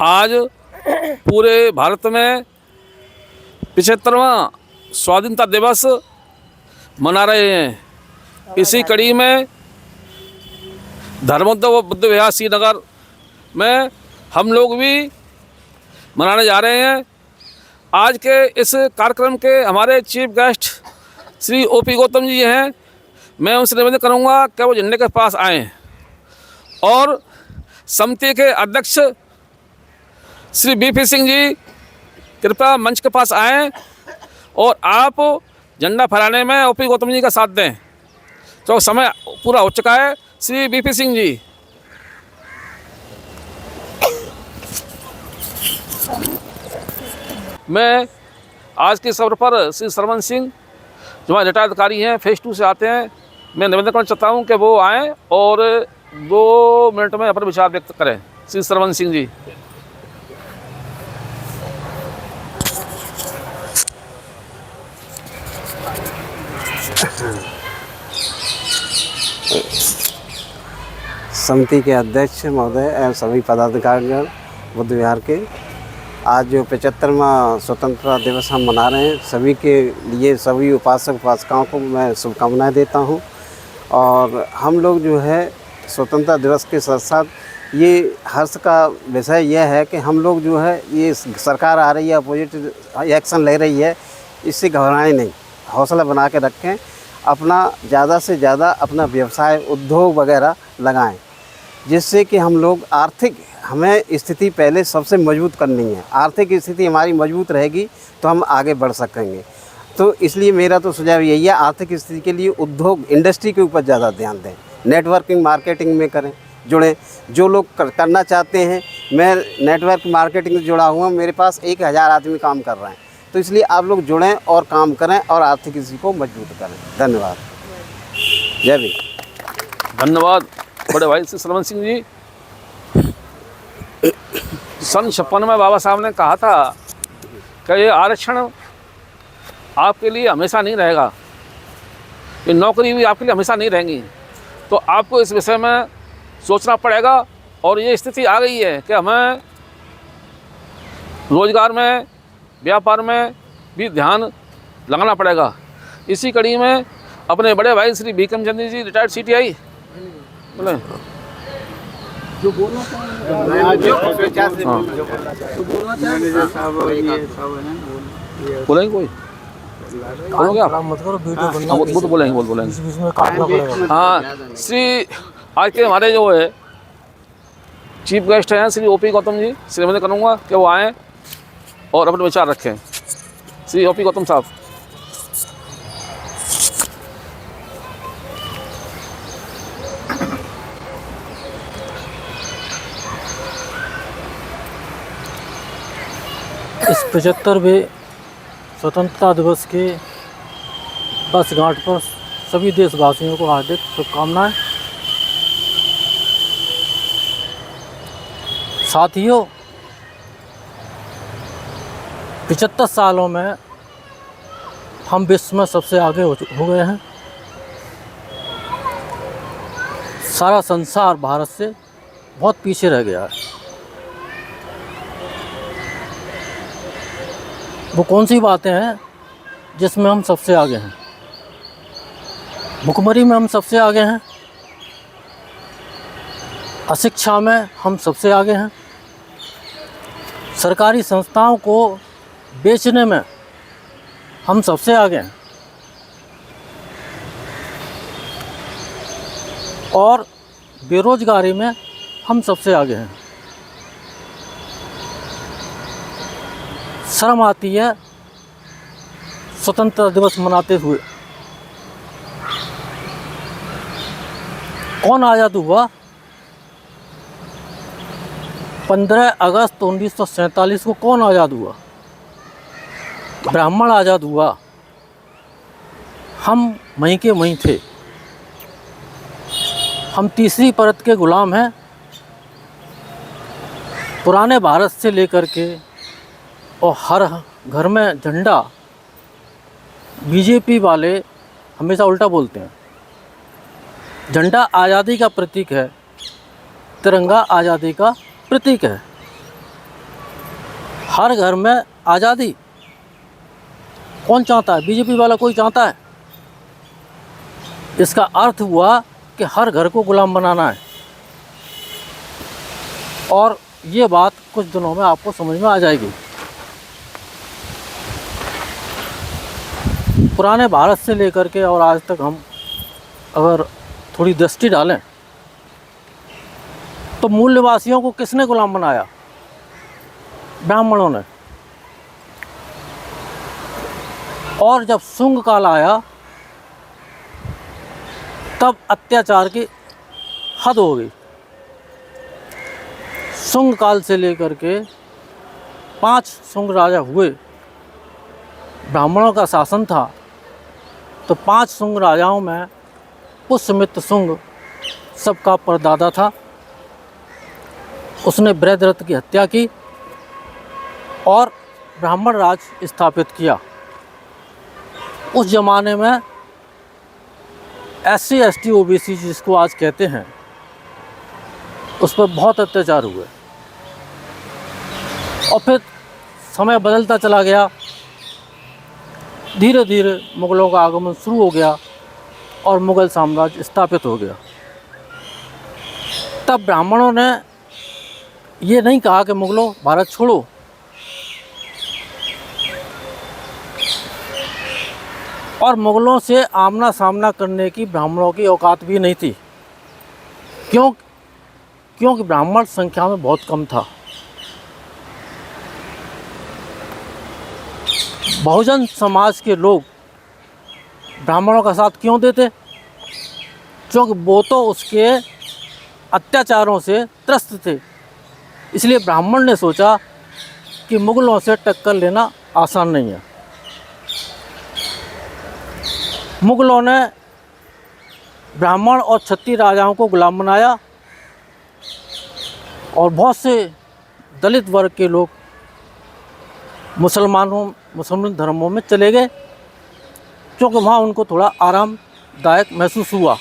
आज पूरे भारत में 75वां स्वाधीनता दिवस मना रहे हैं। इसी कड़ी में धर्मोद्योग बुद्ध विहार श्रीनगर में हम लोग भी मनाने जा रहे हैं। आज के इस कार्यक्रम के हमारे chief guest Shri OP Gautam ji हैं। मैं उनसे निवेदन करूंगा कि वो झंडे के पास आएँ और समिति के अध्यक्ष श्री बीपी सिंह जी कृपया मंच के पास आएँ और आप झंडा फहराने में ओपी गौतम जी का साथ दें। तो समय पूरा हो चुका है। श्री बीपी सिंह जी। मैं आज के इस अवसर पर श्री सरवन सिंह जो हमारे रिटायर्ड अधिकारी हैं, फेज 2 से आते हैं, मैं निवेदन करना चाहता हूं कि वो आएँ और 2 मिनट में अपने विचार व्यक्त करें। श्री सरवन सिंह जी। समिति के अध्यक्ष महोदय एवं सभी पदाधिकारीगण बुद्ध विहार के, आज जो 75वां स्वतंत्रता दिवस हम मना रहे हैं, सभी के लिए सभी उपासक उपासिकाओं को मैं शुभकामनाएं देता हूं। और हम लोग जो है स्वतंत्रता दिवस के साथ साथ ये हर्ष का विषय यह है कि हम लोग जो है ये सरकार आ रही है, अपोजिट एक्शन ले रही है, इससे घबराएं नहीं, हौसला बना के रखें, अपना ज़्यादा से ज़्यादा अपना व्यवसाय उद्योग वगैरह लगाएं, जिससे कि हम लोग आर्थिक, हमें स्थिति पहले सबसे मजबूत करनी है। आर्थिक स्थिति हमारी मजबूत रहेगी तो हम आगे बढ़ सकेंगे। तो इसलिए मेरा तो सुझाव यही है, आर्थिक स्थिति के लिए उद्योग इंडस्ट्री के ऊपर ज़्यादा ध्यान दें, नेटवर्किंग मार्केटिंग में करें, जुड़ें। जो लोग करना चाहते हैं, मैं नेटवर्क मार्केटिंग से जुड़ा हुआ, मेरे पास 1000 आदमी काम कर रहे हैं, तो इसलिए आप लोग जुड़ें और काम करें और आर्थिक स्थिति को मजबूत करें। धन्यवाद। जय भीम। धन्यवाद बड़े भाई श्री सरवन सिंह जी। सन 56 में बाबा साहब ने कहा था कि ये आरक्षण आपके लिए हमेशा नहीं रहेगा, ये नौकरी भी आपके लिए हमेशा नहीं रहेंगी। तो आपको इस विषय में सोचना पड़ेगा। और ये स्थिति आ गई है कि हमें रोजगार में, व्यापार में भी ध्यान लगाना पड़ेगा। इसी कड़ी में अपने बड़े भाई श्री भीकम चंद्र जी, रिटायर्ड CTI, बोले जो बोलना बोलेंगे कोई बोलोगे आप? मत करो, वीडियो वो तो बोलेंगे बीच में काटना पड़ेगा। हाँ, श्री आज के हमारे जो है चीफ गेस्ट हैं श्री ओपी गौतम जी, श्री निवेदन करूँगा कि वो आएँ और अपने विचार रखें। श्री ओपी गौतम साहब। इस 75वें स्वतंत्रता दिवस के वर्षगांठ पर सभी देशवासियों को हार्दिक शुभकामनाएं। साथियों, 75 सालों में हम विश्व में सबसे आगे हो गए हैं। सारा संसार भारत से बहुत पीछे रह गया है। वो कौन सी बातें हैं जिसमें हम सबसे आगे हैं? भुखमरी में हम सबसे आगे हैं, अशिक्षा में हम सबसे आगे हैं, सरकारी संस्थाओं को बेचने में हम सबसे आगे हैं, और बेरोजगारी में हम सबसे आगे हैं। शर्म आती है स्वतंत्रता दिवस मनाते हुए। कौन आज़ाद हुआ? 15 अगस्त 1947 को कौन आज़ाद हुआ? ब्राह्मण आज़ाद हुआ। हम वहीं के वहीं थे। हम तीसरी परत के गुलाम हैं। पुराने भारत से लेकर के और हर घर में झंडा, बीजेपी वाले हमेशा उल्टा बोलते हैं। झंडा आज़ादी का प्रतीक है, तिरंगा आज़ादी का प्रतीक है। हर घर में आज़ादी कौन चाहता है? बीजेपी वाला कोई चाहता है? इसका अर्थ हुआ कि हर घर को गुलाम बनाना है। और ये बात कुछ दिनों में आपको समझ में आ जाएगी। पुराने भारत से लेकर के और आज तक हम अगर थोड़ी दृष्टि डालें तो मूल निवासियों को किसने गुलाम बनाया? ब्राह्मणों ने। और जब शुंग काल आया तब अत्याचार की हद हो गई। शुंग काल से लेकर के 5 शुंग राजा हुए, ब्राह्मणों का शासन था। तो 5 शुंग राजाओं में पुष्यमित्र शुंग सबका परदादा था। उसने बृहद्रथ की हत्या की और ब्राह्मण राज स्थापित किया। उस ज़माने में SC ST OBC जिसको आज कहते हैं, उस पर बहुत अत्याचार हुए। और फिर समय बदलता चला गया, धीरे धीरे मुग़लों का आगमन शुरू हो गया और मुग़ल साम्राज्य स्थापित हो गया। तब ब्राह्मणों ने ये नहीं कहा कि मुग़लों भारत छोड़ो। और मुग़लों से आमना सामना करने की ब्राह्मणों की औकात भी नहीं थी। क्योंकि ब्राह्मण संख्या में बहुत कम था। बहुजन समाज के लोग ब्राह्मणों का साथ क्यों देते? क्योंकि वो तो उसके अत्याचारों से त्रस्त थे। इसलिए ब्राह्मण ने सोचा कि मुग़लों से टक्कर लेना आसान नहीं है। मुग़लों ने ब्राह्मण और क्षत्रिय राजाओं को गुलाम बनाया और बहुत से दलित वर्ग के लोग मुसलमान धर्मों में चले गए, क्योंकि वहाँ उनको थोड़ा आरामदायक महसूस हुआ।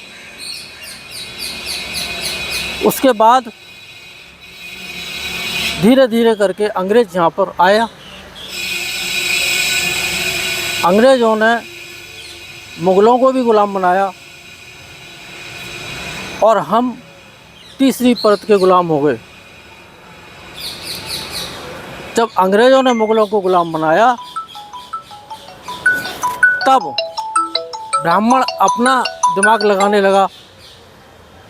उसके बाद धीरे धीरे करके अंग्रेज़ यहाँ पर आया। अंग्रेज़ों ने मुग़लों को भी गुलाम बनाया और हम तीसरी परत के गुलाम हो गए। जब अंग्रेज़ों ने मुग़लों को गुलाम बनाया तब ब्राह्मण अपना दिमाग लगाने लगा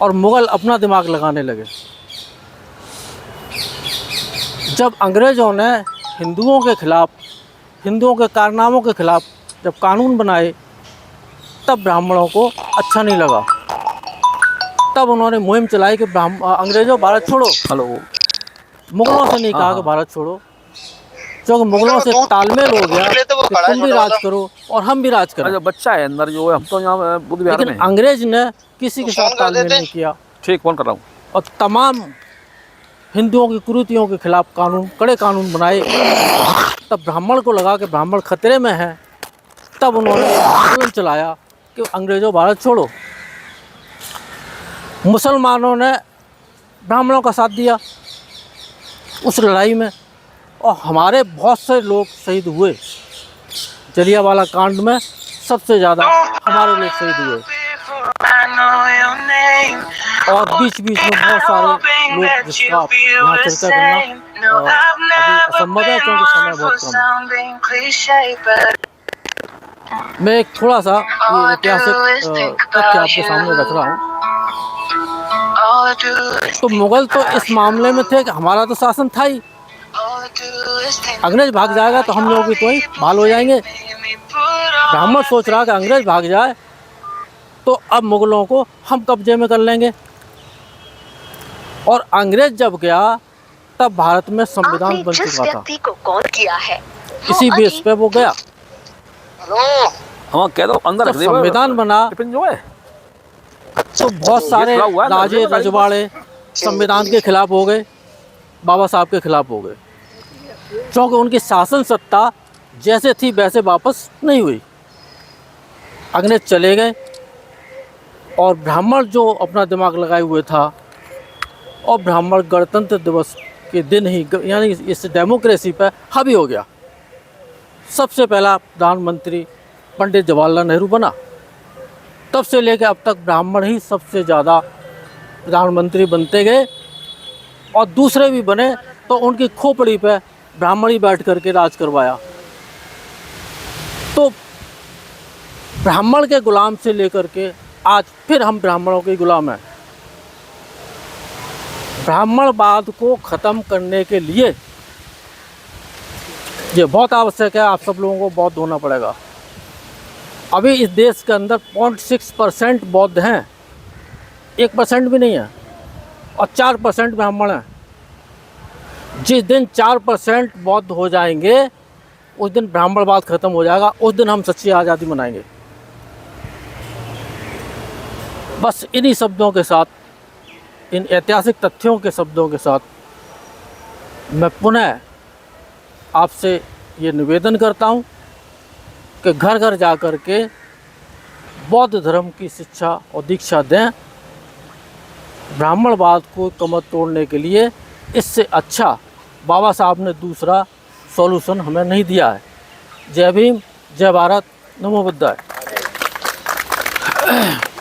और मुग़ल अपना दिमाग लगाने लगे। जब अंग्रेज़ों ने हिंदुओं के ख़िलाफ़, हिंदुओं के कारनामों के ख़िलाफ़ जब कानून बनाए तब ब्राह्मणों को अच्छा नहीं लगा। तब उन्होंने मुहिम चलाई कि अंग्रेज़ों भारत छोड़ो। मुग़लों से नहीं कहा कि भारत छोड़ो, क्योंकि मुग़लों से तालमेल हो गया कि तुम भी राज करो और हम भी राज करें। बच्चा है अंदर जो है, हम तो यहाँ बुद्ध विहार में। लेकिन अंग्रेज़ ने किसी के साथ तालमेल नहीं किया। ठीक, फोन कर रहा हूँ। और तमाम हिंदुओं की कुरीतियों के खिलाफ कड़े कानून बनाए। तब ब्राह्मण को लगा कि ब्राह्मण खतरे में है। तब उन्होंने आंदोलन चलाया कि अंग्रेज़ों भारत छोड़ो। मुसलमानों ने ब्राह्मणों का साथ दिया उस लड़ाई में और हमारे बहुत से लोग शहीद हुए। जलियांवाला कांड में सबसे ज़्यादा हमारे लोग शहीद हुए और बीच बीच में बहुत सारे लोग जिसका आप यहाँ चर्चा करना अभी असंभव है, क्योंकि समय बहुत कम है। मैं एक थोड़ा सा ये ऐतिहासिक तथ्य आपके सामने रख रहा हूँ। तो मुग़ल तो इस मामले में थे कि हमारा तो शासन था ही, अंग्रेज़ भाग जाएगा तो हम लोग भी तो ही बहाल हो जाएंगे। ब्राह्मण सोच रहा कि अंग्रेज़ भाग जाए तो अब मुग़लों को हम कब्जे में कर लेंगे। और अंग्रेज़ जब गया तब भारत में संविधान बन चुका था। को कॉल किया है इसी बेस पे वो गया। हाँ, कह दो अंदर रख दे। संविधान बना जो है तो बहुत सारे राजे रजवाड़े संविधान के खिलाफ हो गए, बाबा साहब के खिलाफ हो गए, क्योंकि उनकी शासन सत्ता जैसे थी वैसे वापस नहीं हुई। अंग्रेज चले गए और ब्राह्मण जो अपना दिमाग लगाए हुए था और ब्राह्मण गणतंत्र दिवस के दिन ही यानी इस डेमोक्रेसी पर हावी हो गया। सबसे पहला प्रधानमंत्री पंडित जवाहरलाल नेहरू बना, तब से लेकर अब तक ब्राह्मण ही सबसे ज़्यादा प्रधानमंत्री बनते गए, और दूसरे भी बने तो उनकी खोपड़ी पे ब्राह्मण ही बैठ करके राज करवाया। तो ब्राह्मण के गुलाम से लेकर के आज फिर हम ब्राह्मणों के गुलाम हैं। ब्राह्मणवाद को ख़त्म करने के लिए ये बहुत आवश्यक है, आप सब लोगों को बौद्ध होना पड़ेगा। अभी इस देश के अंदर 0.6% बौद्ध हैं, 1% भी नहीं है, और 4% ब्राह्मण हैं। जिस दिन 4% बौद्ध हो जाएंगे उस दिन ब्राह्मणवाद खत्म हो जाएगा, उस दिन हम सच्ची आज़ादी मनाएंगे। बस इन्हीं शब्दों के साथ, इन ऐतिहासिक तथ्यों के शब्दों के साथ मैं पुनः आपसे ये निवेदन करता हूँ कि घर घर जा कर के बौद्ध धर्म की शिक्षा और दीक्षा दें। ब्राह्मणवाद को कमर तोड़ने के लिए इससे अच्छा बाबा साहब ने दूसरा सॉल्यूशन हमें नहीं दिया है। जय भीम, जय भारत, नमो बुद्धाय।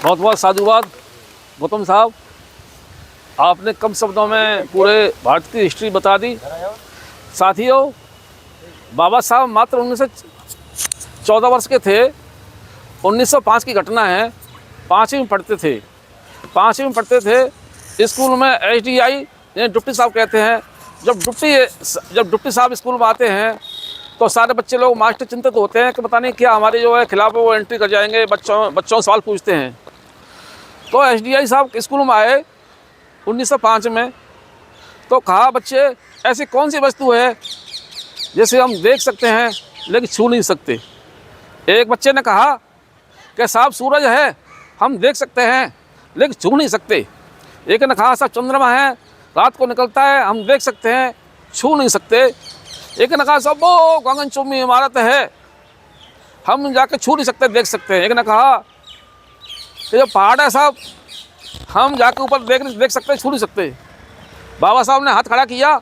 बहुत बहुत साधुवाद गौतम साहब, आपने कम शब्दों में पूरे भारत की हिस्ट्री बता दी। साथियों, बाबा साहब मात्र 1914 वर्ष के थे। 1905 की घटना है, 5वीं में पढ़ते थे। 5वीं में पढ़ते थे, स्कूल में SDI यानी डिप्टी साहब कहते हैं। जब डिप्टी साहब स्कूल में आते हैं तो सारे बच्चे लोग मास्टर चिंतित होते हैं कि पता नहीं क्या हमारे जो है खिलाफ वो एंट्री कर जाएंगे। बच्चों सवाल पूछते हैं। तो SDI साहब स्कूल में आए 1905 में, तो कहा, बच्चे ऐसी कौन सी वस्तु है जैसे हम देख सकते हैं लेकिन छू नहीं सकते। एक बच्चे ने कहा कि साहब सूरज है, हम देख सकते हैं लेकिन छू नहीं सकते। एक ने कहा साहब चंद्रमा है, रात को निकलता है, हम देख सकते हैं, छू नहीं सकते। एक ने कहा साहब वो गगनचुंबी इमारत है, हम जाके छू नहीं सकते, देख सकते हैं। एक ने कहा ये जो पहाड़ है साहब, हम जाके ऊपर देख सकते, छू नहीं सकते। बाबा साहब ने हाथ खड़ा किया,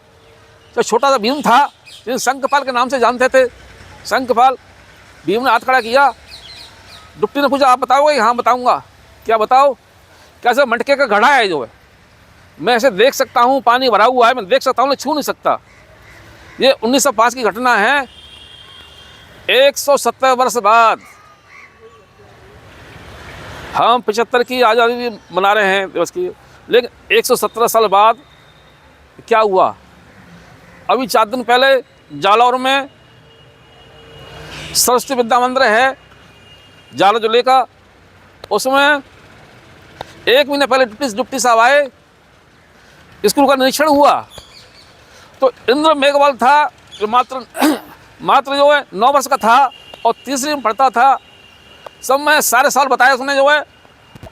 तो छोटा सा भीम था जिसे शंखपाल के नाम से जानते थे, शंखपाल। भीम ने हाथ खड़ा किया। डिप्टी ने पूछा आप बताओगे? हाँ बताऊंगा। क्या बताओ? कैसे? मटके का घड़ा है जो है, मैं ऐसे देख सकता हूँ, पानी भरा हुआ है, मैं देख सकता हूँ लेकिन छू नहीं सकता। ये 1905 की घटना है। 170 वर्ष बाद हम 75 की आज़ादी मना रहे हैं दिवस की, लेकिन 117 साल बाद क्या हुआ? अभी 4 दिन पहले जालौर में सरस्वती विद्या मंदिर है, जालौर जिले का, उसमें 1 महीने पहले डिप्टी साहब आए, स्कूल का निरीक्षण हुआ। तो इंद्र मेघवाल था जो मात्र जो है 9 वर्ष का था और तीसरी में पढ़ता था। सब में सारे साल बताया उसने जो है,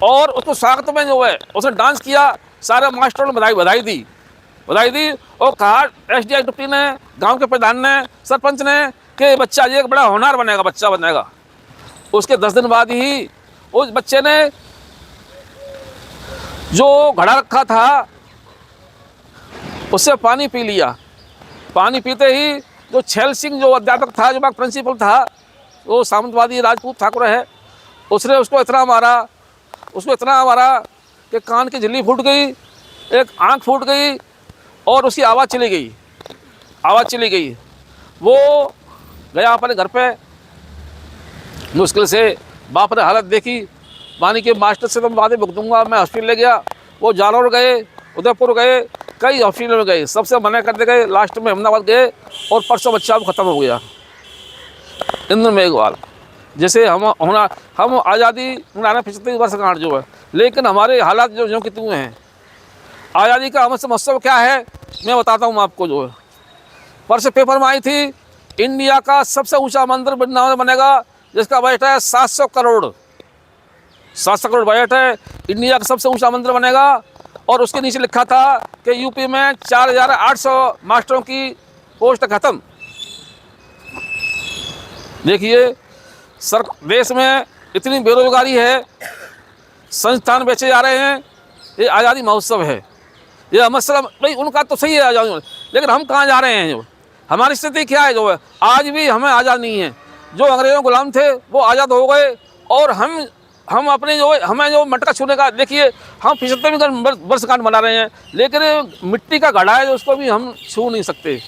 और उसको स्वागत में जो है उसने डांस किया। सारे मास्टरों ने बधाई दी और कहा SDI डिप्टी ने, गांव के प्रधान ने, सरपंच ने कि बच्चा ये एक बड़ा होनहार बनेगा, बच्चा बनेगा। उसके 10 दिन बाद ही उस बच्चे ने जो घड़ा रखा था उससे पानी पी लिया। पानी पीते ही जो छैल सिंह जो अध्यापक था, जो प्रिंसिपल था, वो सामंतवादी राजपूत ठाकुर है, उसने उसको इतना मारा कि कान की झिल्ली फूट गई, एक आंख फूट गई और उसकी आवाज़ चली गई। वो गया अपने घर पे, मुश्किल से बाप ने हालत देखी। पानी के मास्टर से तो मैं बातें भुगतूंगा, मैं हॉस्पिटल ले गया। वो जालौर गए, उदयपुर गए, कई हॉस्पिटल में गए, सबसे मना करते गए। लास्ट में अहमदाबाद गए और परसों बच्चा ख़त्म हो गया। इंद्र मेघवाल जैसे हम आज़ादी मनाना 75 वर्ष का जो है, लेकिन हमारे हालात जो कि त्यों हैं। आज़ादी का हमसे महोत्सव क्या है मैं बताता हूँ आपको। जो है परसों पेपर में आई थी, इंडिया का सबसे ऊंचा मंदिर वृंदावन बनेगा, जिसका बजट है 700 करोड़। 700 करोड़ बजट है, इंडिया का सबसे ऊंचा मंदिर बनेगा। और उसके नीचे लिखा था कि यूपी में 4800 मास्टरों की पोस्ट खत्म। देखिए देश में इतनी बेरोजगारी है, संस्थान बेचे जा रहे हैं। ये आज़ादी महोत्सव है, ये मसला भाई उनका तो सही है आज़ाद, लेकिन हम कहाँ जा रहे हैं? जो हमारी स्थिति क्या है जो है, आज भी हमें आज़ाद नहीं है। जो अंग्रेज़ों गुलाम थे वो आज़ाद हो गए, और हम अपने जो हमें जो मटका छूने का, देखिए हम 75वीं वर्षगांठ मना रहे हैं, लेकिन मिट्टी का घड़ा है जो उसको भी हम छू नहीं सकते।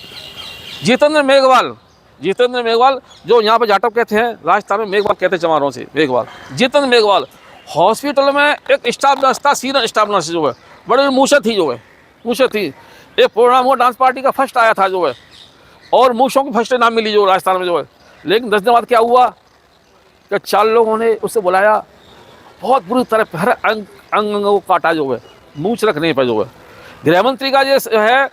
जितेंद्र मेघवाल जो यहाँ पे जाटव कहते हैं, राजस्थान में मेघवाल कहते हैं, चमारों से मेघवाल, जितेंद्र मेघवाल हॉस्पिटल में एक स्टाफ नर्स था, सीनियर स्टाफ नर्स जो है, बड़ी मूछें थी जो है, मूछें थी। एक प्रोग्राम हुआ डांस पार्टी का, फर्स्ट आया था जो है, और मूछों की फर्स्ट नाम मिली जो राजस्थान में जो है। लेकिन 10 दिन बाद क्या हुआ कि 4 लोगों ने उससे बुलाया, बहुत बुरी तरह हर अंग को काटा जो है, मूछ रखने पर जो है। गृह मंत्री का जो है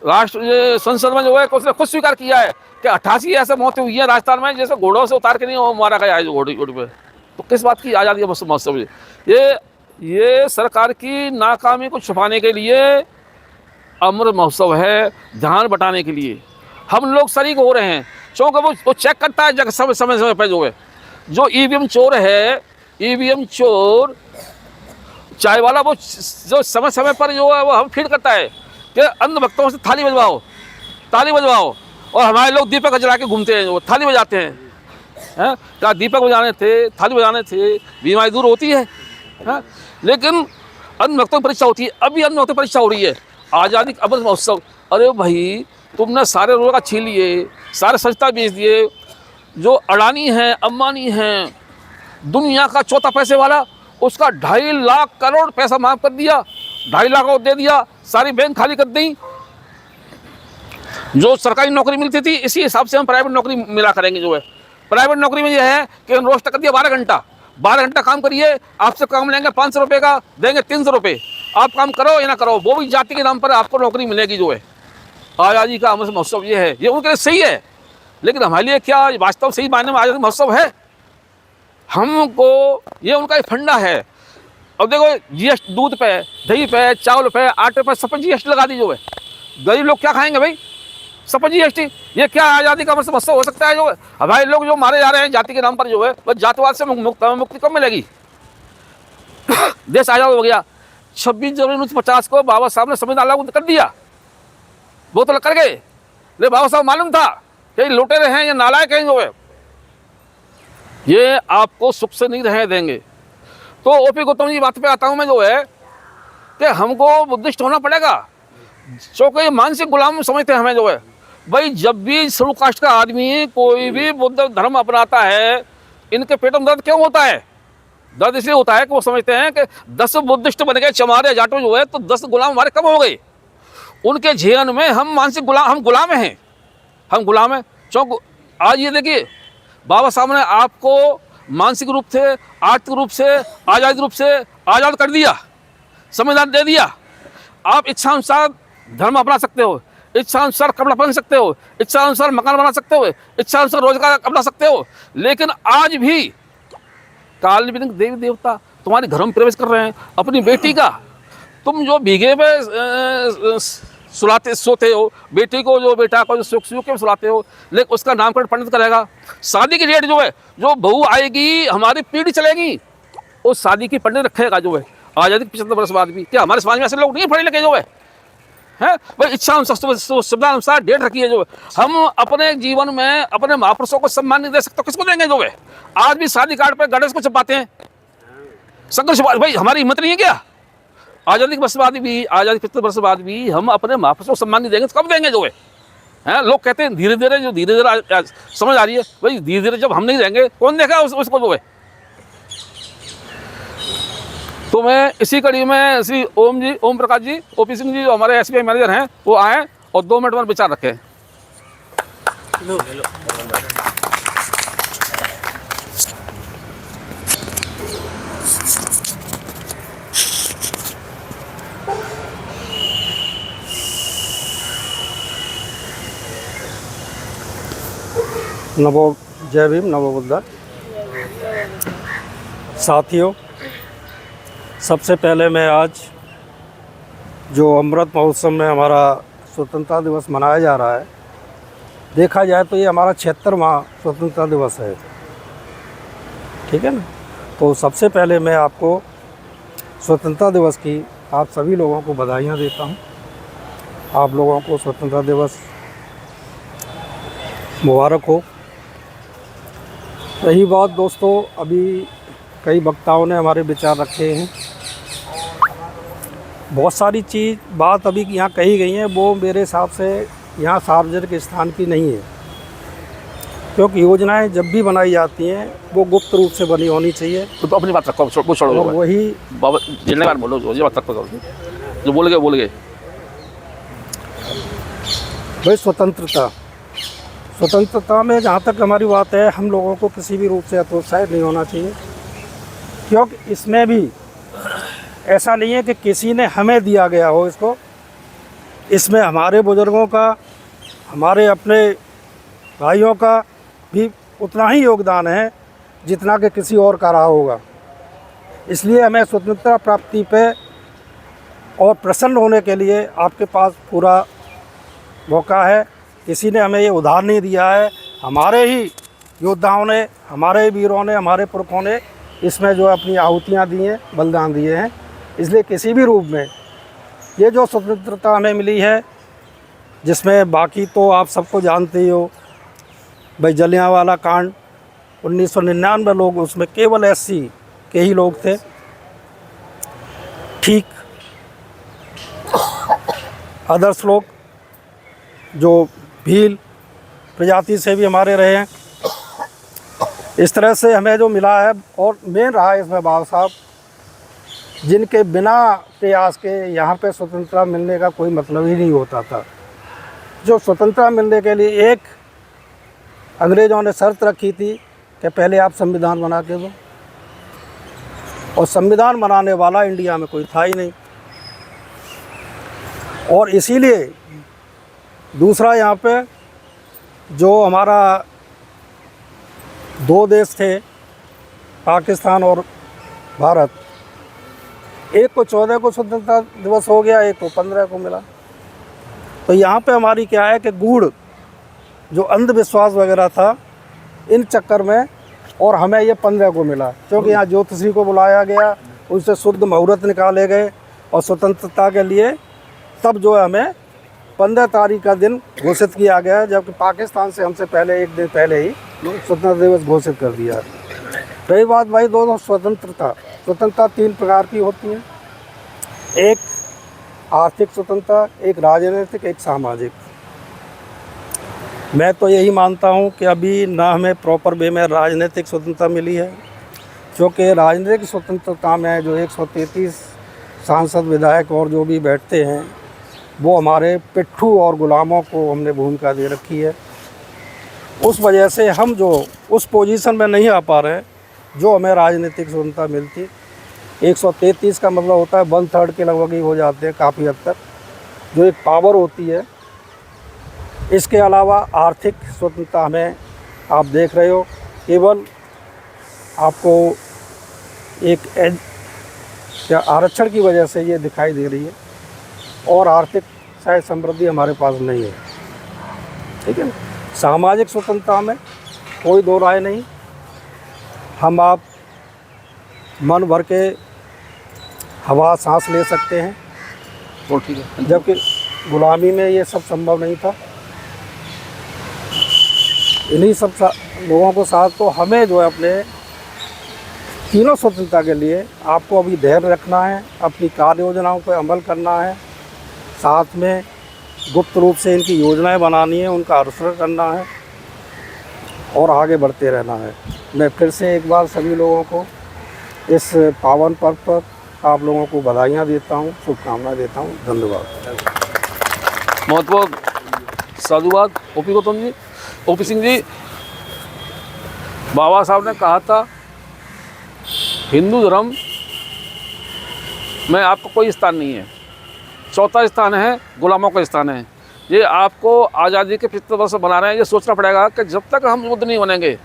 राष्ट्र संसद में जो है उसने खुद स्वीकार किया है कि 88 ऐसे मौतें हुई है राजस्थान में जैसे घोड़ों से उतार के नहीं मारा गया है जो घोड़ी पे। तो किस बात की आज़ादी महोत्सव? ये सरकार की नाकामी को छुपाने के लिए अमृत महोत्सव है, ध्यान बटाने के लिए हम लोग शरीक हो रहे हैं। क्योंकि वो चेक करता है समय पर जो है, जो ईवीएम चोर है, ईवीएम चोर चाय वाला, वो जो समय पर जो है वो हम फीड करता है कि अंधभक्तों से ताली बजवाओ, और हमारे लोग दीपक जला के घूमते हैं, वो थाली बजाते हैं। क्या दीपक बजाने थे, थाली बजाने थे, बीमारी दूर होती है। लेकिन अंधभक्तों की परीक्षा होती है, अभी अंधभक्तों की परीक्षा हो रही है। आज़ादी अमृत महोत्सव, अरे भाई तुमने सारे रोज़गार छीन लिए, सारे संस्था बेच दिए। जो अडानी है, अंबानी है, दुनिया का चौथा पैसे वाला, उसका 2.5 लाख करोड़ पैसा माफ कर दिया, 2.5 लाख और दे दिया, सारी बैंक खाली कर दी। जो सरकारी नौकरी मिलती थी, इसी हिसाब से हम प्राइवेट नौकरी मिला करेंगे जो है। प्राइवेट नौकरी में यह है कि रोस्टर कर दिया 12 घंटा काम करिए, आपसे काम लेंगे 500 रुपये का, देंगे 300 रुपये, आप काम करो या ना करो, वो भी जाति के नाम पर आपको नौकरी मिलेगी जो है। आज़ादी का अमृत महोत्सव ये है, ये उनके लिए सही है, लेकिन हमारे लिए क्या वास्तव सही मायने में आज़ादी महोत्सव है? हमको ये उनका एक फंडा है। अब देखो जीएसटी दूध पे, दही पे, चावल पे, आटे पे, सब पे जीएसटी लगा दी जो है। गरीब लोग क्या खाएंगे भाई? सब पे जीएसटी। ये क्या आज़ादी का महोत्सव हो सकता है जो है? हमारे लोग जो मारे जा रहे हैं जाति के नाम पर जो है, बस जातिवाद से मुक्ति कब मिलेगी? देश आज़ाद हो गया, 26 जनवरी 1950 को बाबा साहब ने संविधान लागू कर दिया, वो तो कर गए, लेकिन बाबा साहब मालूम था कि लुटेरे हैं या नालायक हैं जो है, ये आपको सुख से नहीं रहने देंगे। तो ओपी गौतम जी बात पे आता हूँ मैं जो है कि हमको बुद्धिस्ट होना पड़ेगा, क्योंकि मानसिक गुलाम समझते हैं हमें जो है। भाई जब भी शेड्यूल कास्ट का आदमी कोई भी बुद्ध धर्म अपनाता है, इनके पेट में दर्द क्यों होता है? दर्द इसलिए होता है कि वो समझते हैं कि 10 बुद्धिस्ट बन गए चमारे जाटो जो है, तो 10 गुलाम हमारे कम हो गए। उनके जीवन में हम मानसिक गुलाम, हम गुलाम हैं, हम गुलाम हैं। क्योंकि आज ये देखिए, बाबा साहब ने आपको मानसिक रूप से, आर्थिक रूप से, आज़ादी रूप से आज़ाद कर दिया, संविधान दे दिया। आप इच्छा अनुसार धर्म अपना सकते हो, इच्छा अनुसार कपड़ा पहन सकते हो, इच्छा अनुसार मकान बना सकते हो, इच्छा अनुसार रोजगार अपना सकते हो। लेकिन आज भी काल्पनिक देवी देवता तुम्हारे घर में प्रवेश कर रहे हैं। अपनी बेटी का तुम जो भीगे में सोते हो, बेटी को जो बेटा को जो सुख के सुलाते हो, लेकिन उसका नामकरण पंडित करेगा। शादी की डेट जो है, जो बहू आएगी हमारी पीढ़ी चलेगी, उस शादी की पंडित रखेगा जो है। आज़ादी के 75 वर्ष बाद भी क्या हमारे समाज में ऐसे लोग नहीं पढ़े लिखे जो है? हैं भाई इच्छा अनुसार डेट रखी है जो है। हम अपने जीवन में अपने महापुरुषों को सम्मान नहीं दे सकते, किसको देंगे जो है? आज भी शादी कार्ड पर गणेश को छपाते हैं, संघर्ष। भाई हमारी हिम्मत नहीं है क्या? आज़ादी के वर्ष बाद भी, आज़ादी के 75 वर्ष बाद भी हम अपने महापुरुषों को सम्मान नहीं देंगे तो कब देंगे जो है? हैं लोग कहते हैं धीरे धीरे, जो धीरे धीरे समझ आ रही है, भाई धीरे धीरे जब हम नहीं देंगे कौन देगा उसको जो है? तो मैं इसी कड़ी में श्री ओम प्रकाश जी, ओपी सिंह जी जो हमारे एसबीआई मैनेजर हैं, वो आए और 2 मिनट में विचार रखें। नमो जय भीम, नमो बुद्धा। साथियों, सबसे पहले मैं आज जो अमृत महोत्सव में हमारा स्वतंत्रता दिवस मनाया जा रहा है, देखा जाए तो ये हमारा 76वां स्वतंत्रता दिवस है, ठीक है ना। तो सबसे पहले मैं आपको स्वतंत्रता दिवस की आप सभी लोगों को बधाइयाँ देता हूँ। आप लोगों को स्वतंत्रता दिवस मुबारक हो। रही बात दोस्तों, अभी कई वक्ताओं ने हमारे विचार रखे हैं, बहुत सारी बात अभी यहाँ कही गई हैं, वो मेरे हिसाब से यहाँ सार्वजनिक स्थान की नहीं है, क्योंकि योजनाएं जब भी बनाई जाती हैं वो गुप्त रूप से बनी होनी चाहिए। तो अपनी बात रखो, वो छोड़ो, और वही बाबा जितने बार बोलो ये बात रखो, जो बोल गए। भाई स्वतंत्रता में जहाँ तक हमारी बात है, हम लोगों को किसी भी रूप से हतोत्साहित नहीं होना चाहिए, क्योंकि इसमें भी ऐसा नहीं है कि किसी ने हमें दिया गया हो इसको। इसमें हमारे बुजुर्गों का, हमारे अपने भाइयों का भी उतना ही योगदान है जितना कि किसी और का रहा होगा। इसलिए हमें स्वतंत्रता प्राप्ति पे और प्रसन्न होने के लिए आपके पास पूरा मौका है। किसी ने हमें ये उधार नहीं दिया है, हमारे ही योद्धाओं ने, हमारे वीरों ने, हमारे पुरखों ने इसमें जो अपनी आहुतियाँ दी हैं, बलिदान दिए हैं। इसलिए किसी भी रूप में ये जो स्वतंत्रता हमें मिली है, जिसमें बाकी तो आप सबको जानते ही हो, भाई जलियांवाला कांड 1999 लोग उसमें केवल SC के ही लोग थे। ठीक अदर्स लोग जो भील प्रजाति से भी हमारे रहे हैं। इस तरह से हमें जो मिला है, और मेन रहा है इसमें बाबा साहब, जिनके बिना प्रयास के यहाँ पे स्वतंत्रता मिलने का कोई मतलब ही नहीं होता था। जो स्वतंत्रता मिलने के लिए एक अंग्रेज़ों ने शर्त रखी थी कि पहले आप संविधान बना के दो, और संविधान बनाने वाला इंडिया में कोई था ही नहीं। और इसीलिए दूसरा, यहाँ पे जो हमारा दो देश थे, पाकिस्तान और भारत, एक को 14 को स्वतंत्रता दिवस हो गया, एक को 15 को मिला। तो यहाँ पे हमारी क्या है कि गूढ़ जो अंधविश्वास वगैरह था, इन चक्कर में, और हमें ये 15 को मिला, क्योंकि यहाँ ज्योतिषी को बुलाया गया, उनसे शुद्ध मुहूर्त निकाले गए, और स्वतंत्रता के लिए तब जो है हमें 15 तारीख का दिन घोषित किया गया, जबकि पाकिस्तान से हमसे पहले एक दिन पहले ही स्वतंत्रता दिवस घोषित कर दिया। रही बात भाई दोनों स्वतंत्रता 3 प्रकार की होती हैं, एक आर्थिक स्वतंत्रता, एक राजनीतिक, एक सामाजिक। मैं तो यही मानता हूं कि अभी ना हमें प्रॉपर वे में राजनीतिक स्वतंत्रता मिली है, क्योंकि राजनीतिक स्वतंत्रता में जो 133 सांसद, विधायक और जो भी बैठते हैं, वो हमारे पिट्ठू और गुलामों को हमने भूमिका दे रखी है। उस वजह से हम जो उस पोजीशन में नहीं आ पा रहे हैं जो हमें राजनीतिक स्वतंत्रता मिलती। 133 का मतलब होता है 1/3 के लगभग ही हो जाते हैं काफ़ी हद तक, जो एक पावर होती है। इसके अलावा आर्थिक स्वतंत्रता हमें, आप देख रहे हो, केवल आपको एक आरक्षण की वजह से ये दिखाई दे रही है, और आर्थिक शायद समृद्धि हमारे पास नहीं है, ठीक है ना। सामाजिक स्वतंत्रता में कोई दो राय नहीं, हम आप मन भर के हवा सांस ले सकते हैं, तो ठीक है, जबकि गुलामी में ये सब संभव नहीं था। इन्हीं सब लोगों को साथ, तो हमें जो है अपने तीनों स्वतंत्रता के लिए आपको अभी धैर्य रखना है, अपनी कार्य योजनाओं पर अमल करना है, साथ में गुप्त रूप से इनकी योजनाएं बनानी है, उनका अनुसरण करना है, और आगे बढ़ते रहना है। मैं फिर से एक बार सभी लोगों को इस पावन पर्व पर आप लोगों को बधाइयाँ देता हूँ, शुभकामनाएं देता हूँ। धन्यवाद। बहुत बहुत साधुवाद ओपी गौतम जी, ओपी सिंह जी। बाबा साहब ने कहा था, हिंदू धर्म में आपको कोई स्थान नहीं है, चौथा स्थान है गुलामों का स्थान है। ये आपको आज़ादी के 75 वर्ष बना रहे हैं, ये सोचना पड़ेगा कि जब तक हम युद्ध नहीं बनेंगे,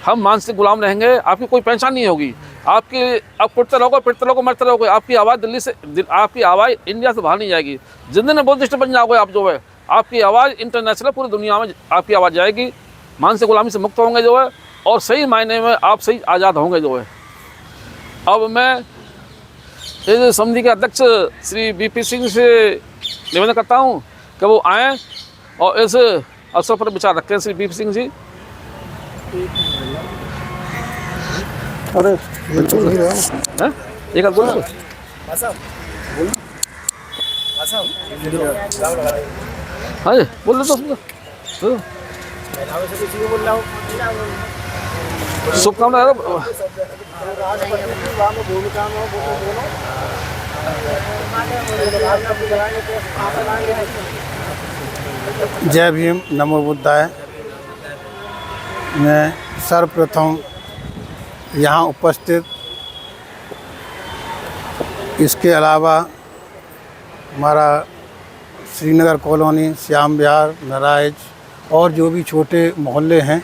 हम मानसिक गुलाम रहेंगे, आपकी कोई पहचान नहीं होगी। आपकी अब पिटते रहोगे, मरते रहोगे, आपकी आवाज़ दिल्ली से, आपकी आवाज़ इंडिया से बाहर नहीं जाएगी। जिस दिन बुद्धिस्ट बन जाओगे आप, जो है आपकी आवाज़ इंटरनेशनल पूरी दुनिया में आपकी आवाज़ जाएगी। मानसिक गुलामी से मुक्त होंगे जो है, और सही मायने में आप सही आज़ाद होंगे जो है। अब मैं इस समिति के अध्यक्ष श्री BP सिंह से निवेदन करता हूँ कि वो आएँ और इस अवसर पर विचार रखें। श्री बीपी सिंह जी। अरे हैं? एक आध बोलो। हाँ जी, बोल दो तो। शुभकामनाएं। जय भीम, नमो बुद्धाय। मैं सर्वप्रथम यहाँ उपस्थित, इसके अलावा हमारा श्रीनगर कॉलोनी, श्याम विहार, नारायज और जो भी छोटे मोहल्ले हैं,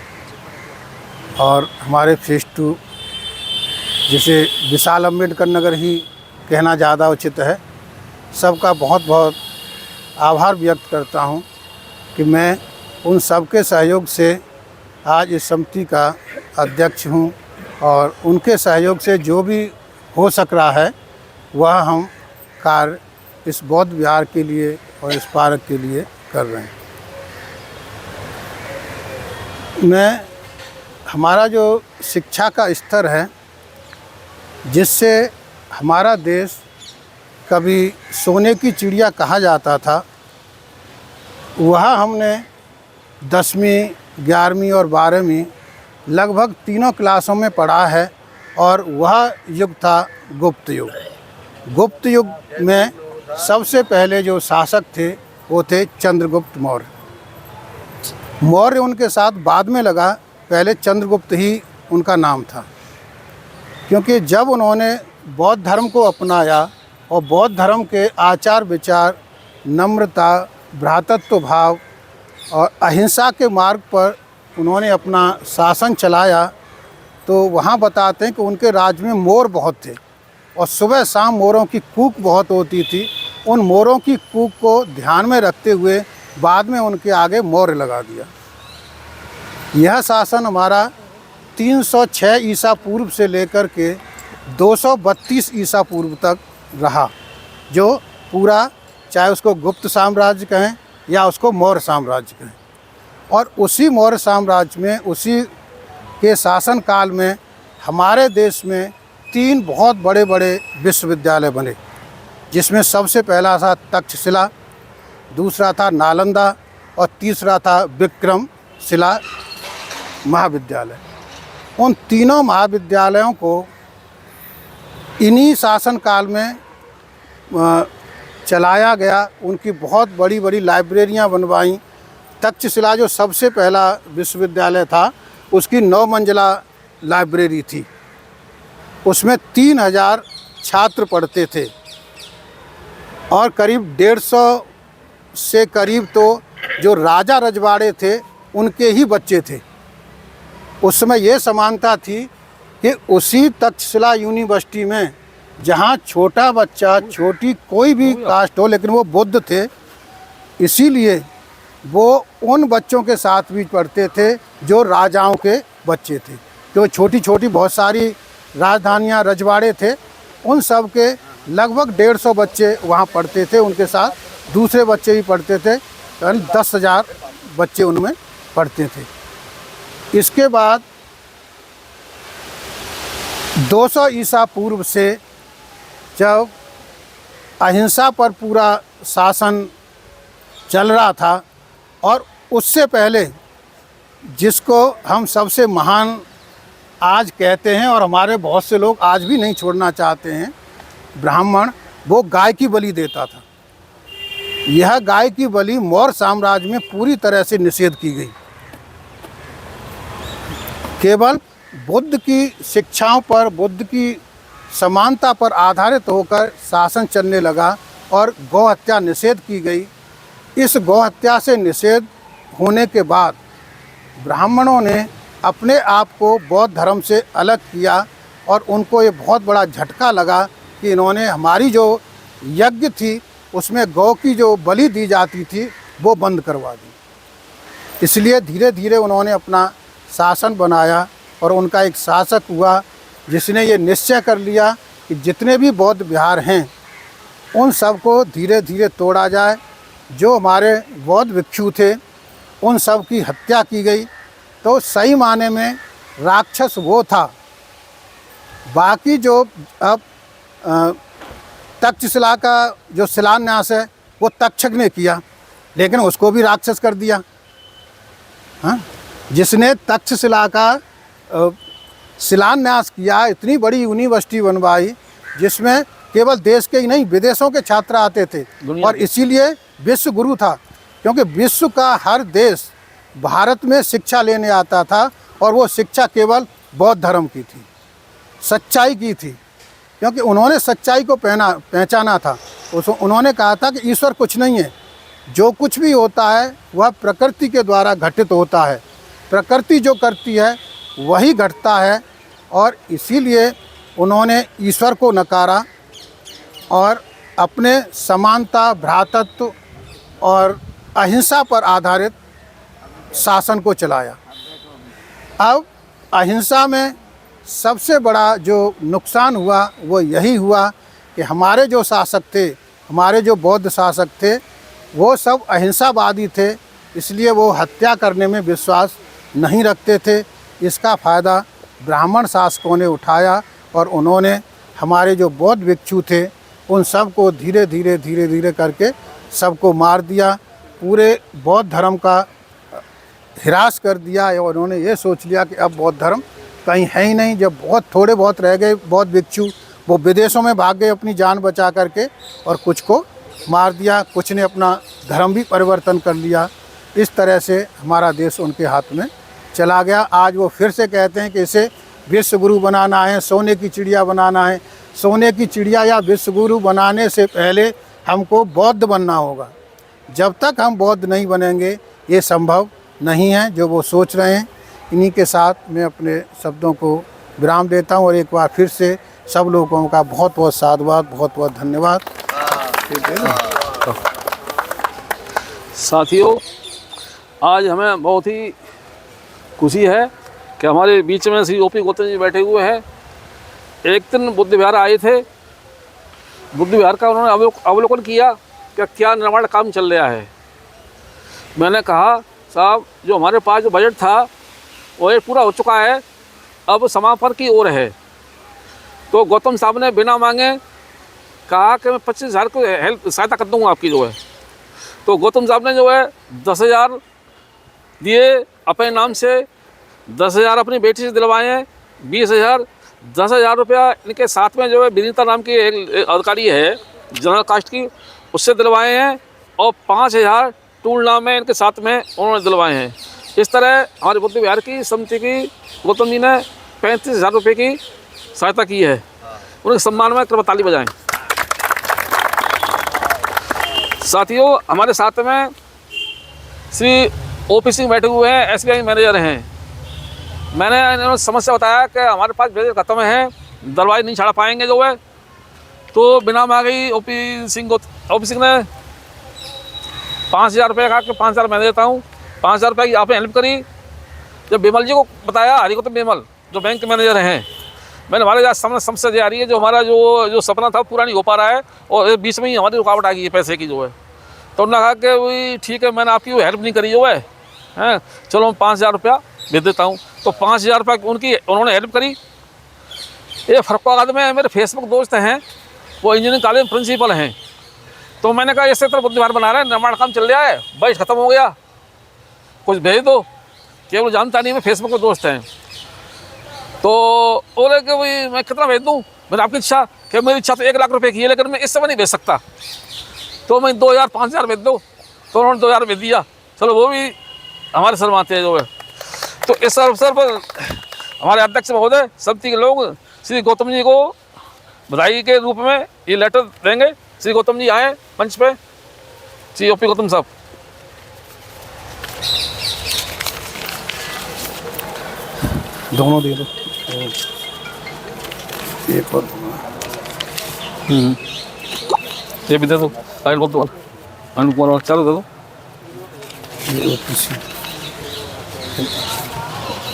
और हमारे फेज 2 जिसे विशाल अम्बेडकर नगर ही कहना ज़्यादा उचित है, सबका बहुत बहुत आभार व्यक्त करता हूँ कि मैं उन सबके सहयोग से आज इस समिति का अध्यक्ष हूँ, और उनके सहयोग से जो भी हो सक रहा है वह हम कार्य इस बौद्ध विहार के लिए और इस पार्क के लिए कर रहे हैं। हमारा जो शिक्षा का स्तर है, जिससे हमारा देश कभी सोने की चिड़िया कहा जाता था, वह हमने 10वीं, 11वीं और 12वीं लगभग तीनों क्लासों में पढ़ा है। और वह युग था गुप्त युग। गुप्त युग में सबसे पहले जो शासक थे वो थे चंद्रगुप्त मौर्य। मौर्य उनके साथ बाद में लगा, पहले चंद्रगुप्त ही उनका नाम था, क्योंकि जब उन्होंने बौद्ध धर्म को अपनाया और बौद्ध धर्म के आचार विचार, नम्रता, भ्रातृत्व भाव और अहिंसा के मार्ग पर उन्होंने अपना शासन चलाया, तो वहाँ बताते हैं कि उनके राज्य में मोर बहुत थे और सुबह शाम मोरों की कूक बहुत होती थी। उन मोरों की कूक को ध्यान में रखते हुए बाद में उनके आगे मौर्य लगा दिया। यह शासन हमारा 306 ईसा पूर्व से लेकर के 232 ईसा पूर्व तक रहा, जो पूरा, चाहे उसको गुप्त साम्राज्य कहें या उसको मौर्य साम्राज्य कहें। और उसी मौर्य साम्राज्य में, उसी के शासन काल में हमारे देश में 3 बहुत बड़े बड़े विश्वविद्यालय बने, जिसमें सबसे पहला था तक्षशिला, दूसरा था नालंदा और तीसरा था विक्रमशिला महाविद्यालय। उन तीनों महाविद्यालयों को इन्हीं शासन काल में चलाया गया। उनकी बहुत बड़ी बड़ी लाइब्रेरियां बनवाईं। तक्षशिला जो सबसे पहला विश्वविद्यालय था, उसकी 9 मंजिला लाइब्रेरी थी। उसमें 3000 छात्र पढ़ते थे और करीब 150 से करीब तो जो राजा रजवाड़े थे उनके ही बच्चे थे। उस समय ये समानता थी कि उसी तक्षशिला यूनिवर्सिटी में जहाँ छोटा बच्चा, छोटी कोई भी कास्ट हो, लेकिन वो बुद्ध थे, इसीलिए वो उन बच्चों के साथ भी पढ़ते थे जो राजाओं के बच्चे थे। तो छोटी छोटी बहुत सारी राजधानियाँ, रजवाड़े थे, उन सब के लगभग 150 बच्चे वहाँ पढ़ते थे। उनके साथ दूसरे बच्चे भी पढ़ते थे, यानी 10,000 बच्चे उनमें पढ़ते थे। इसके बाद 200 ईसा पूर्व से जब अहिंसा पर पूरा शासन चल रहा था, और उससे पहले जिसको हम सबसे महान आज कहते हैं और हमारे बहुत से लोग आज भी नहीं छोड़ना चाहते हैं, ब्राह्मण, वो गाय की बलि देता था। यह गाय की बलि मौर्य साम्राज्य में पूरी तरह से निषेध की गई। केवल बुद्ध की शिक्षाओं पर, बुद्ध की समानता पर आधारित होकर शासन चलने लगा और गौ हत्या निषेध की गई। इस गौ हत्या से निषेध होने के बाद ब्राह्मणों ने अपने आप को बौद्ध धर्म से अलग किया, और उनको ये बहुत बड़ा झटका लगा कि इन्होंने हमारी जो यज्ञ थी उसमें गौ की जो बलि दी जाती थी वो बंद करवा दी। इसलिए धीरे धीरे उन्होंने अपना शासन बनाया, और उनका एक शासक हुआ जिसने ये निश्चय कर लिया कि जितने भी बौद्ध विहार हैं उन सब को धीरे धीरे तोड़ा जाए जो हमारे बौद्ध भिक्षु थे उन सब की हत्या की गई। तो सही माने में राक्षस वो था। बाकी जो अब तक्षशिला का जो शिलान्यास है वो तक्षक ने किया, लेकिन उसको भी राक्षस कर दिया। हाँ, जिसने तक्षशिला का शिलान्यास किया, इतनी बड़ी यूनिवर्सिटी बनवाई जिसमें केवल देश के ही नहीं विदेशों के छात्र आते थे, और इसीलिए विश्व गुरु था, क्योंकि विश्व का हर देश भारत में शिक्षा लेने आता था, और वो शिक्षा केवल बौद्ध धर्म की थी, सच्चाई की थी, क्योंकि उन्होंने सच्चाई को पहचाना था। उन्होंने कहा था कि ईश्वर कुछ नहीं है, जो कुछ भी होता है वह प्रकृति के द्वारा घटित होता है, प्रकृति जो करती है वही घटता है। और इसीलिए उन्होंने ईश्वर को नकारा और अपने समानता, भ्रातृत्व और अहिंसा पर आधारित शासन को चलाया। अब अहिंसा में सबसे बड़ा जो नुकसान हुआ वो यही हुआ कि हमारे जो शासक थे, हमारे जो बौद्ध शासक थे, वो सब अहिंसावादी थे, इसलिए वो हत्या करने में विश्वास नहीं रखते थे। इसका फ़ायदा ब्राह्मण शासकों ने उठाया और उन्होंने हमारे जो बौद्ध भिक्षु थे उन सब को धीरे धीरे करके सबको मार दिया, पूरे बौद्ध धर्म का हिरास कर दिया। और उन्होंने ये सोच लिया कि अब बौद्ध धर्म कहीं है ही नहीं। जब थोड़े बहुत रह गए बौद्ध भिक्षु, वो विदेशों में भाग गए अपनी जान बचा करके, और कुछ को मार दिया, कुछ ने अपना धर्म भी परिवर्तन कर लिया। इस तरह से हमारा देश उनके हाथ में चला गया। आज वो फिर से कहते हैं कि इसे विश्व गुरु बनाना है, सोने की चिड़िया बनाना है। सोने की चिड़िया या विश्व गुरु बनाने से पहले हमको बौद्ध बनना होगा। जब तक हम बौद्ध नहीं बनेंगे ये संभव नहीं है जो वो सोच रहे हैं। इन्हीं के साथ मैं अपने शब्दों को विराम देता हूँ, और एक बार फिर से सब लोगों का बहुत बहुत साधुवाद, बहुत बहुत धन्यवाद। साथियों, आज हमें बहुत ही खुशी है कि हमारे बीच में श्री ओपी गौतम जी बैठे हुए हैं। एक दिन बुद्ध विहार आए थे, बुद्ध विहार का उन्होंने अवलोकन किया कि क्या निर्माण काम चल रहा है। मैंने कहा साहब, जो हमारे पास जो बजट था वो एक पूरा हो चुका है, अब समापन की ओर है। तो गौतम साहब ने बिना मांगे कहा कि मैं 25,000 को हेल्प सहायता कर दूँगा आपकी जो है। तो गौतम साहब ने जो है 10,000 दिए अपने नाम से, 10,000 अपनी बेटी से दिलवाए हैं, 20,000, 10,000 रुपया इनके साथ में जो है विनीता नाम की एक अधिकारी है जनरल कास्ट की, उससे दिलवाए हैं, और 5,000 टूल नाम है इनके साथ में उन्होंने दिलवाए हैं। इस तरह हमारे बुद्ध विहार की समिति की गौतम जी ने 35,000 रुपये की सहायता की है। उनके सम्मान में कृपया ताली बजाएं। साथियों, हमारे साथ में श्री ओपी सिंह बैठे हुए हैं, SBI मैनेजर हैं। मैंने इन्होंने समस्या बताया कि हमारे पास भेजे खत्म है, दरवाजे नहीं छाड़ा पाएंगे जो है। तो बिना मांगे ही ओपी सिंह ने 5,000 रुपये कहा कि 5,000 मैं देता हूँ। 5,000 रुपये की आपने हेल्प करी। जब बिमल जी को बताया, हरिगौतम बिमल जो बैंक के मैनेजर हैं, मैंने हमारे यहाँ सामने समस्या आ रही है, जो हमारा जो सपना था पूरा नहीं हो पा रहा है, और बीच में ही हमारी रुकावट आ गई है पैसे की जो है। तो उन्होंने कहा कि वही ठीक है, मैंने आपकी हेल्प नहीं करी जो है, चलो मैं 5,000 रुपया भेज देता हूँ। तो 5,000 रुपये उन्होंने हेल्प करी। ये फरुखाबाद में मेरे फेसबुक दोस्त हैं, वो इंजीनियरिंग कॉलेज में प्रिंसिपल हैं। तो मैंने कहा ऐसे तरह बुद्ध विहार बना रहे हैं, निर्माण काम चल रहा है, बजट खत्म हो गया, कुछ भेज दो। केवल जानता नहीं, मैं फेसबुक में दोस्त हैं। तो बोले कि भाई मैं कितना भेज दूँ। मैंने आपकी इच्छा, कि मेरी इच्छा तो 1 लाख रुपए की है, लेकिन मैं इस समय नहीं भेज सकता, तो मैं 2,000 5,000 भेज दो। तो उन्होंने 2,000 भेज दिया। चलो वो भी हमारे शर्माते हैं जो है। तो इस अवसर पर हमारे अध्यक्ष महोदय समिति के लोग श्री गौतम जी को बधाई के रूप में ये लेटर देंगे। श्री गौतम जी आए मंच पे, श्री ओपी गौतम साहब। दोनों दे दो, एक और ये भी दे दो, अनुकुमार चलो दे दो।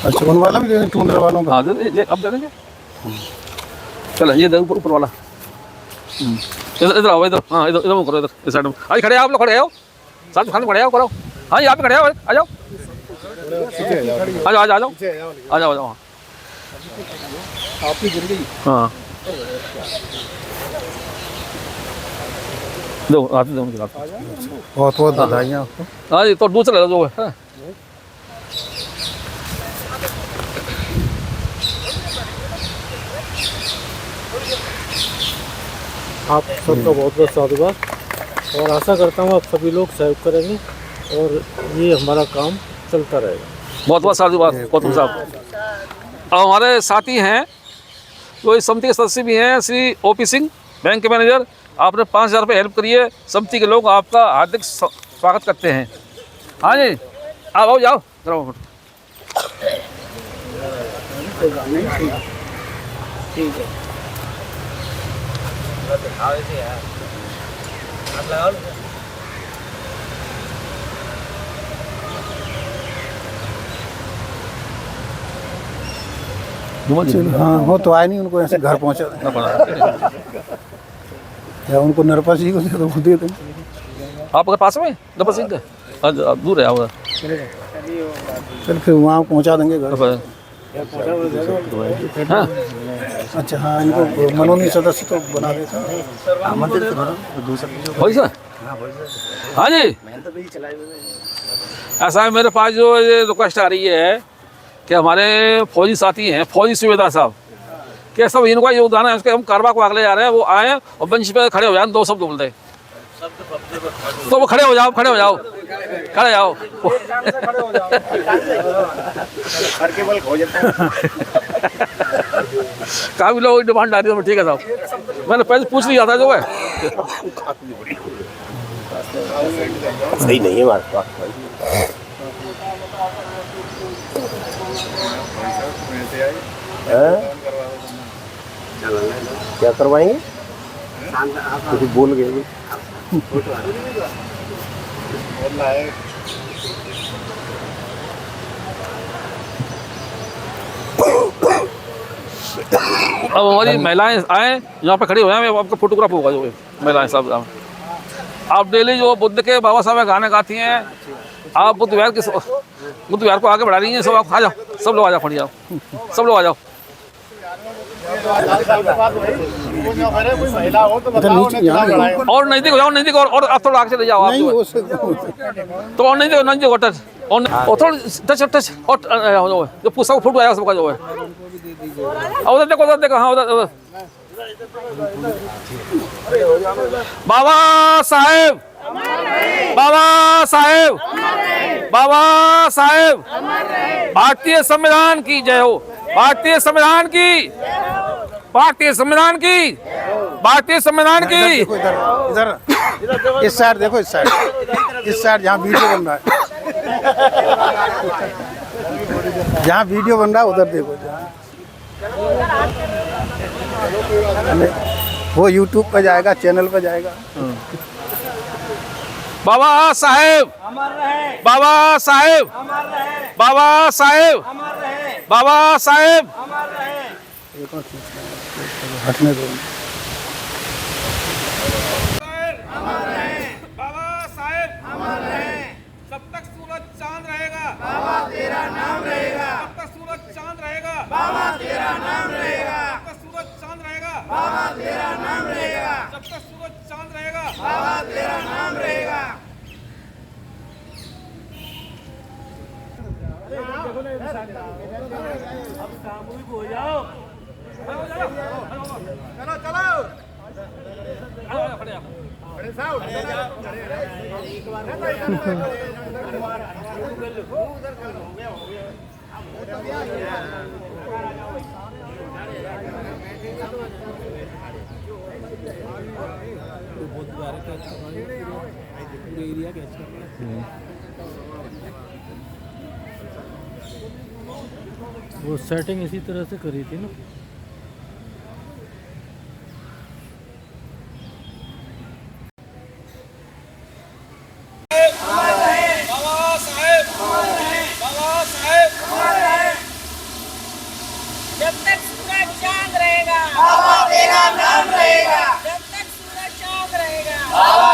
अच्छा, उन वाला भी दे दें, टूंडर वालों का। हाँ दे दे, अब दे देंगे। चलो ये दे ऊपर वाला। इधर आओ, इधर, हाँ इधर करो, इधर इस साइड में। आज खड़े आप लोग खड़े हो, साथ खाने खड़े आओ करो। हाँ यहाँ पे खड़े आओ, आ जाओ आ जाओ आ जाओ आ जाओ आ जाओ। आपकी गिर गई। हाँ दो आते दो मुझे आते। बहुत बहुत बधाइयाँ आपको। हाँ जी तो दूसरा ले लो जो है। आप सबका बहुत बहुत साधुवाद और आशा करता हूँ आप सभी लोग सहयोग करेंगे और ये हमारा काम चलता रहेगा। बहुत बहुत साधुवाद गौतम साहब। अब हमारे साथी हैं जो इस समिति के सदस्य भी हैं, श्री ओपी सिंह बैंक के मैनेजर। आपने 5,000 रुपये हेल्प करी है, समिति के लोग आपका हार्दिक स्वागत करते हैं। हाँ जी आप आओ जाओ जरा ठीक है। हाँ वो तो आए नहीं, उनको ऐसे घर पहुँचा या उनको नरपा जी को दे दो, दे दें। आपके पास में नपर सिंह का दूर है आप चल फिर वहाँ पहुँचा देंगे घर। हाँ अच्छा हाँ, इनको मनोनीत सदस्य तो बना देता। वही सर। हाँ जी ऐसा है, मेरे पास जो ये रिक्वेस्ट आ रही है कि हमारे फौजी साथी हैं, फौजी सुबेदार साहब कि सब इनका योगदान है, उसके हम कारवा को आगे ले जा रहे हैं। वो आए और बेंच पे खड़े हो जाए, दो शब्द बोल दे तो वो खड़े हो जाओ, खड़े हो जाओ, खड़े जाओ। काफी लोग डिमांड आ रही है। ठीक है साहब, मैंने पहले पूछ लिया था जो है। सही नहीं है हमारे पास। क्या करवाएंगे? कुछ बोल गए। अब हमारी महिलाएं आए यहाँ पे खड़ी हो जाए, आपका फोटोग्राफ होगा जो महिलाएं सब। आप डेली जो बुद्ध के बाबा साहब गाने गाती हैं, आप बुद्ध विहार को आगे बढ़ा रही हैं। सब आप आ जाओ, सब लोग आ जाओ, खड़ी जाओ, सब लोग आ जाओ। और नजदीक हो जाओ, नजदीक और आप थोड़ा आगे चले जाओ आप जो है। तो और नजदीक हो टच और थोड़ा टच टच और जो पूछा फोटो आया सबका जो है। उधर देखो, उधर देखो, हाँ उधर। बाबा साहेब, बाबा साहेब, बाबा साहेब, भारतीय संविधान की जय हो। भारतीय संविधान की, भारतीय संविधान की, भारतीय संविधान की। इधर इस साइड देखो, इस साइड जहाँ वीडियो बन रहा है, जहाँ वीडियो बन रहा है उधर देखो। वो YouTube पे जाएगा, चैनल पे जाएगा। बाबा साहेब, बाबा साहेब, बाबा साहेब, बाबा साहेब। हटने दो। बाबा साहेब जब तक सूरज चांद रहेगा, बाबा तेरा नाम रहेगा। जब तक सूरज चांद रहेगा, बाबा तेरा नाम रहेगा। जब तक सूरज चांद रहेगा, बाबा तेरा नाम रहेगा। जब तक सूरज चांद रहेगा, बाबा तेरा नाम रहेगा। अब सामूहिक हो जाओ, चलो चलो वो सेटिंग इसी तरह से करी थी ना। जब तक सूरज चांद रहेगा, बाबा तेरा नाम रहेगा। जब तक सूरज चांद रहेगा, बाबा